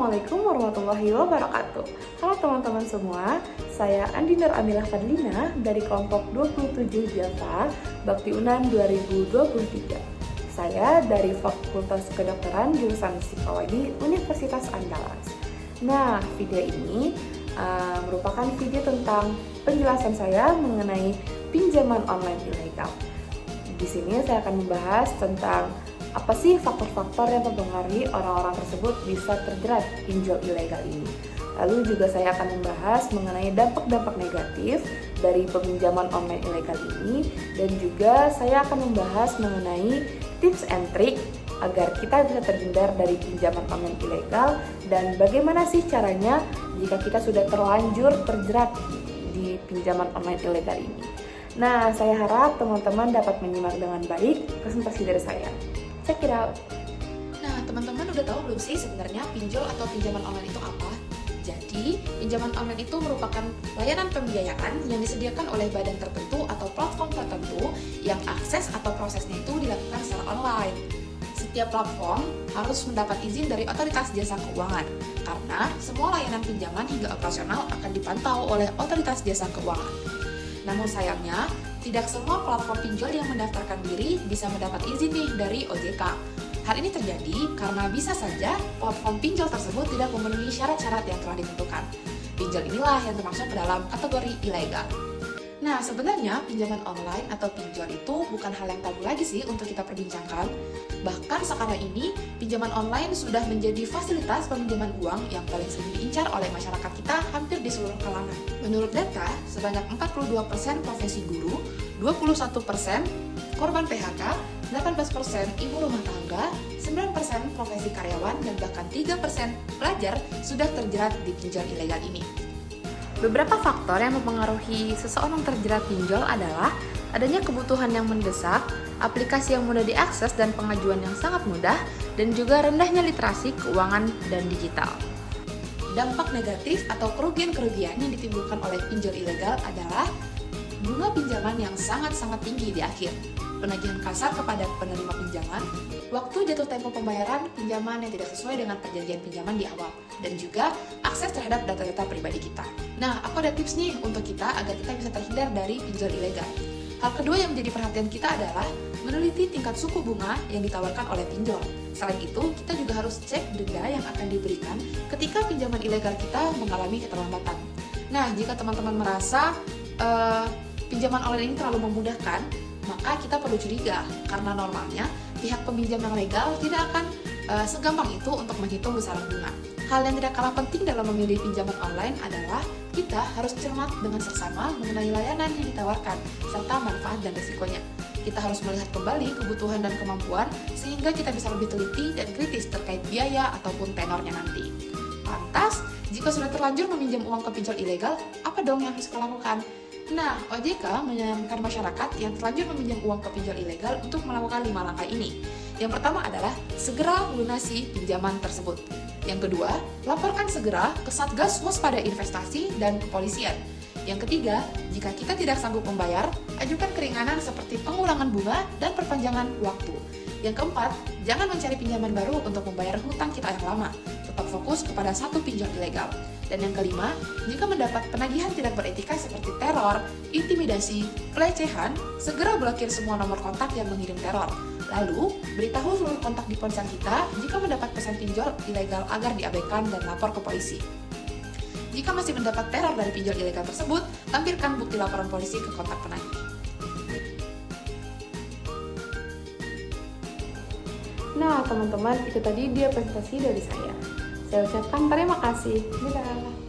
Assalamualaikum warahmatullahi wabarakatuh. Halo teman-teman semua, saya Andi Nur Amilah Fadlina dari kelompok 27 Java Bakti Unan 2023. Saya dari Fakultas Kedokteran jurusan Psikologi Universitas Andalas. Nah, video ini merupakan video tentang penjelasan saya mengenai pinjaman online ilegal. Di sini saya akan membahas tentang apa sih faktor-faktor yang mempengaruhi orang-orang tersebut bisa terjerat pinjol ilegal ini. Lalu juga saya akan membahas mengenai dampak-dampak negatif dari peminjaman online ilegal ini, dan juga saya akan membahas mengenai tips and trick agar kita bisa terhindar dari pinjaman online ilegal, dan bagaimana sih caranya jika kita sudah terlanjur terjerat di pinjaman online ilegal ini. Nah, saya harap teman-teman dapat menyimak dengan baik presentasi dari saya. Check it out. Nah, teman-teman udah tahu belum sih sebenarnya pinjol atau pinjaman online itu apa? Jadi, pinjaman online itu merupakan layanan pembiayaan yang disediakan oleh badan tertentu atau platform tertentu yang akses atau prosesnya itu dilakukan secara online. Setiap platform harus mendapat izin dari otoritas jasa keuangan, karena semua layanan pinjaman hingga operasional akan dipantau oleh otoritas jasa keuangan. Namun sayangnya, tidak semua platform pinjol yang mendaftarkan diri bisa mendapat izin nih dari OJK. Hal ini terjadi karena bisa saja platform pinjol tersebut tidak memenuhi syarat-syarat yang telah ditentukan. Pinjol inilah yang termasuk ke dalam kategori ilegal. Nah, sebenarnya pinjaman online atau pinjol itu bukan hal yang tabu lagi sih untuk kita perbincangkan. Bahkan sekarang ini, pinjaman online sudah menjadi fasilitas peminjaman uang yang paling sering diincar oleh masyarakat kita hampir di seluruh kalangan. Menurut data, sebanyak 42% profesi guru, 21% korban PHK, 18% ibu rumah tangga, 9% profesi karyawan, dan bahkan 3% pelajar sudah terjerat di pinjol ilegal ini. Beberapa faktor yang mempengaruhi seseorang terjerat pinjol adalah adanya kebutuhan yang mendesak, aplikasi yang mudah diakses dan pengajuan yang sangat mudah, dan juga rendahnya literasi keuangan dan digital. Dampak negatif atau kerugian-kerugian yang ditimbulkan oleh pinjol ilegal adalah bunga pinjaman yang sangat-sangat tinggi di akhir, penagihan kasar kepada penerima pinjaman, waktu jatuh tempo pembayaran pinjaman yang tidak sesuai dengan perjanjian pinjaman di awal, dan juga akses terhadap data-data pribadi kita. Nah, aku ada tips nih untuk kita agar kita bisa terhindar dari pinjol ilegal. Hal kedua yang menjadi perhatian kita adalah meneliti tingkat suku bunga yang ditawarkan oleh pinjol. Selain itu, kita juga harus cek denda yang akan diberikan ketika pinjaman ilegal kita mengalami keterlambatan. Nah, jika teman-teman merasa pinjaman online ini terlalu memudahkan, maka kita perlu curiga, karena normalnya pihak peminjam yang legal tidak akan segampang itu untuk menghitung besaran bunga. Hal yang tidak kalah penting dalam memilih pinjaman online adalah kita harus cermat dengan seksama mengenai layanan yang ditawarkan, serta manfaat dan risikonya. Kita harus melihat kembali kebutuhan dan kemampuan, sehingga kita bisa lebih teliti dan kritis terkait biaya ataupun tenornya nanti. Lantas, jika sudah terlanjur meminjam uang ke pinjol ilegal, apa dong yang harus kita lakukan? Nah, OJK menyarankan masyarakat yang terlanjur meminjam uang ke pinjol ilegal untuk melakukan 5 langkah ini. Yang pertama adalah segera melunasi pinjaman tersebut. Yang kedua, laporkan segera ke Satgas Waspada Investasi dan Kepolisian. Yang ketiga, jika kita tidak sanggup membayar, ajukan keringanan seperti pengurangan bunga dan perpanjangan waktu. Yang keempat, jangan mencari pinjaman baru untuk membayar hutang kita yang lama. Tetap fokus kepada satu pinjol ilegal. Dan yang kelima, jika mendapat penagihan tidak beretika seperti teror, intimidasi, pelecehan, segera blokir semua nomor kontak yang mengirim teror. Lalu, beritahu seluruh kontak di ponsel kita jika mendapat pesan pinjol ilegal agar diabaikan dan lapor ke polisi. Jika masih mendapat teror dari pinjol ilegal tersebut, lampirkan bukti laporan polisi ke kontak penagih. Nah, teman-teman, itu tadi dia presentasi dari saya. Saya ucapkan terima kasih. Dadah.